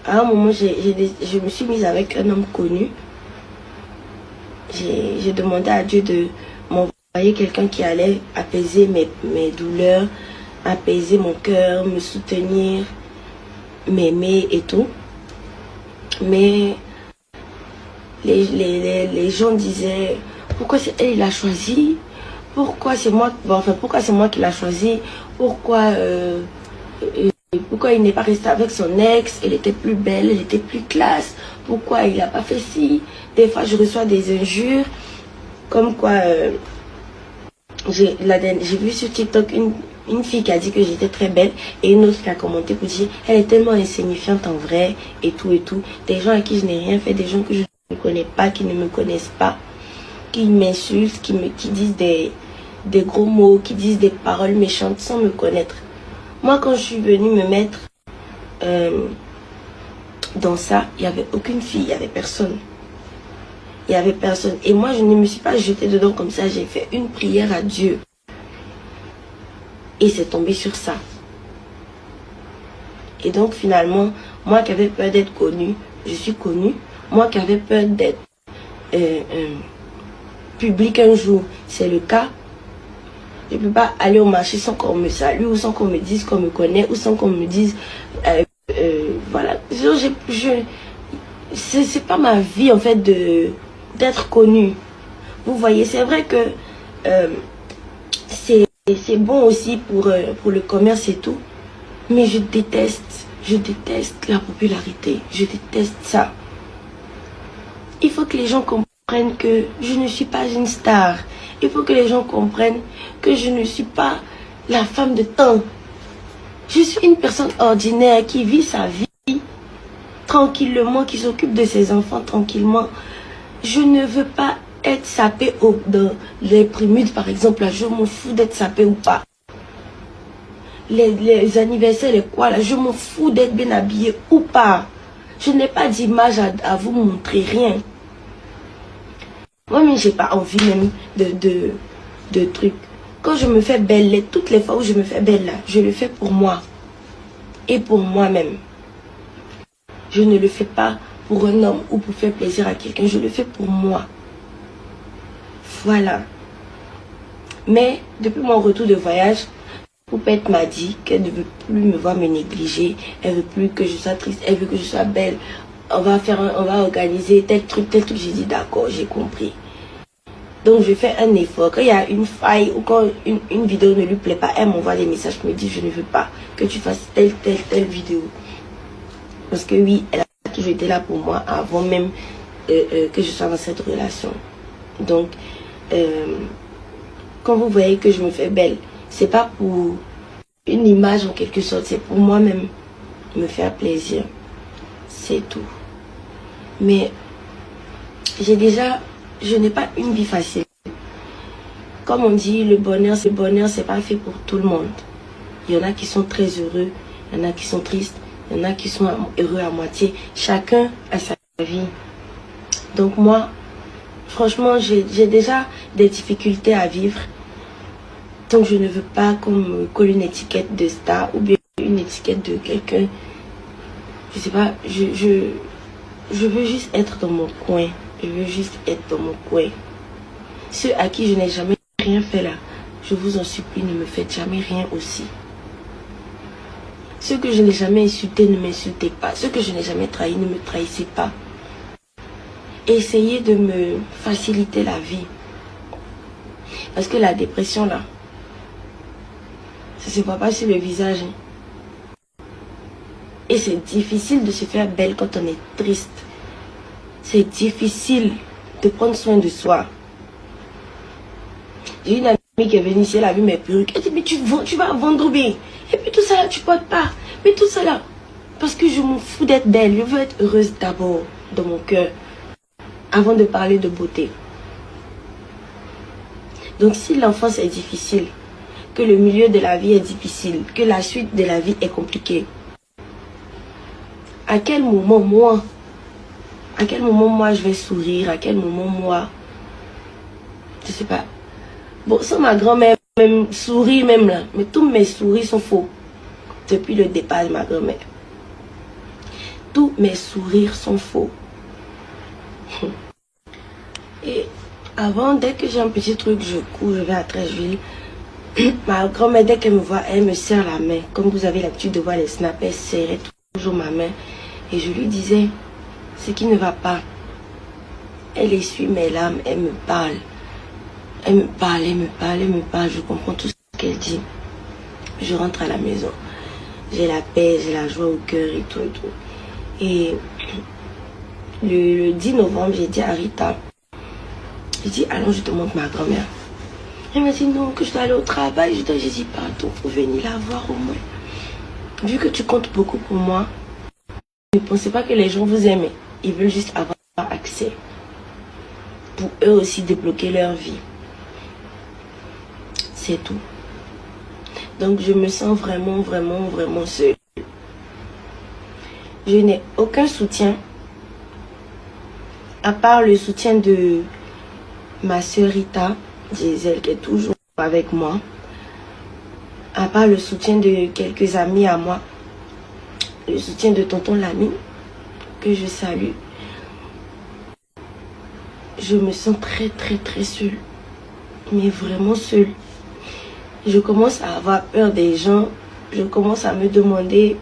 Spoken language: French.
À un moment, je me suis mise avec un homme connu. J'ai demandé à Dieu de m'envoyer quelqu'un qui allait apaiser mes douleurs, apaiser mon cœur, me soutenir, m'aimer et tout. Mais les gens disaient, pourquoi c'est elle qui l'a choisi? Pourquoi c'est moi, pourquoi c'est moi qui l'a choisi? Pourquoi il n'est pas resté avec son ex? Elle était plus belle, elle était plus classe. Pourquoi il n'a pas fait ci? Des fois, je reçois des injures. Comme quoi, j'ai vu sur TikTok une fille qui a dit que j'étais très belle. Et une autre qui a commenté pour dire, elle est tellement insignifiante en vrai. Et tout et tout. Des gens à qui je n'ai rien fait. Des gens que je ne connais pas, qui ne me connaissent pas. Qui m'insultent, qui disent des gros mots, qui disent des paroles méchantes sans me connaître. Moi, quand je suis venue me mettre dans ça, il n'y avait aucune fille, il n'y avait personne. Il n'y avait personne. Et moi, je ne me suis pas jetée dedans comme ça. J'ai fait une prière à Dieu. Et c'est tombé sur ça. Et donc, finalement, moi qui avais peur d'être connue, je suis connue. Moi qui avais peur d'être public un jour, c'est le cas. Je ne peux pas aller au marché sans qu'on me salue, ou sans qu'on me dise qu'on me connaît, ou sans qu'on me dise... voilà. C'est pas ma vie, en fait, d'être connue. Vous voyez, c'est vrai que c'est bon aussi pour le commerce et tout. Mais je déteste la popularité. Je déteste ça. Il faut que les gens comprennent que je ne suis pas une star. Il faut que les gens comprennent que je ne suis pas la femme de temps. Je suis une personne ordinaire qui vit sa vie tranquillement, qui s'occupe de ses enfants tranquillement. Je ne veux pas être sapée dans les primudes, par exemple. Là, je m'en fous d'être sapée ou pas. Les anniversaires, les quoi, là, je m'en fous d'être bien habillée ou pas. Je n'ai pas d'image à vous montrer, rien. Moi, mais j'ai pas envie même de trucs. Quand je me fais belle, toutes les fois où je me fais belle là, je le fais pour moi. Et pour moi-même. Je ne le fais pas pour un homme ou pour faire plaisir à quelqu'un. Je le fais pour moi. Voilà. Mais, depuis mon retour de voyage, Poupette m'a dit qu'elle ne veut plus me voir me négliger. Elle veut plus que je sois triste. Elle veut que je sois belle. On va organiser tel truc. J'ai dit d'accord, j'ai compris. Donc je fais un effort. Quand il y a une faille ou quand une vidéo ne lui plaît pas, elle m'envoie des messages, me dit je ne veux pas que tu fasses telle vidéo. Parce que oui, elle a toujours été là pour moi avant même que je sois dans cette relation. Donc, quand vous voyez que je me fais belle, c'est pas pour une image en quelque sorte, c'est pour moi-même me faire plaisir. C'est tout. Mais je n'ai pas une vie facile. Comme on dit, le bonheur, c'est pas fait pour tout le monde. Il y en a qui sont très heureux, il y en a qui sont tristes, il y en a qui sont heureux à moitié. Chacun a sa vie. Donc moi, franchement, j'ai déjà des difficultés à vivre. Donc je ne veux pas qu'on me colle une étiquette de star ou bien une étiquette de quelqu'un. Je sais pas, je veux juste être dans mon coin. Je veux juste être dans mon coin. Ceux à qui je n'ai jamais rien fait là, je vous en supplie, ne me faites jamais rien aussi. Ceux que je n'ai jamais insultés, ne m'insultez pas. Ceux que je n'ai jamais trahis, ne me trahissez pas. Essayez de me faciliter la vie. Parce que la dépression là, ça ne se voit pas sur le visage. Et c'est difficile de se faire belle quand on est triste. C'est difficile de prendre soin de soi. J'ai une amie qui est venue ici, elle a vu mes perruques. Elle dit, mais tu vas vendre bien. Et puis tout ça là, tu portes pas. Mais tout ça là, parce que je m'en fous d'être belle. Je veux être heureuse d'abord dans mon cœur. Avant de parler de beauté. Donc si l'enfance est difficile, que le milieu de la vie est difficile, que la suite de la vie est compliquée, à quel moment moi je vais sourire? À quel moment moi, je sais pas. Bon, ça ma grand-mère même sourit même là, mais tous mes souris sont faux depuis le départ de ma grand-mère. tous mes sourires sont faux. Et avant, dès que j'ai un petit truc, je cours, je vais à Trècheville. Ma grand-mère, dès qu'elle me voit, elle me serre la main. Comme vous avez l'habitude de voir les snaps, elle serrait toujours ma main. Et je lui disais ce qui ne va pas. Elle essuie mes larmes, elle me parle. Elle me parle, elle me parle, elle me parle. Je comprends tout ce qu'elle dit. Je rentre à la maison. J'ai la paix, j'ai la joie au cœur et tout et tout. Et le 10 novembre, j'ai dit à Rita, j'ai dit, allons, je te montre ma grand-mère. Elle m'a dit non, que je dois aller au travail. J'ai dit, pardon, faut venir la voir au moins. Vu que tu comptes beaucoup pour moi, ne pensez pas que les gens vous aiment. Ils veulent juste avoir accès. Pour eux aussi débloquer leur vie. C'est tout. Donc je me sens vraiment, vraiment, vraiment seule. Je n'ai aucun soutien. À part le soutien de ma soeur Rita, Gisèle, qui est toujours avec moi. À part le soutien de quelques amis à moi. Le soutien de tonton Lamine, que je salue. Je me sens très, très, très seule. Mais vraiment seule. Je commence à avoir peur des gens. Je commence à me demander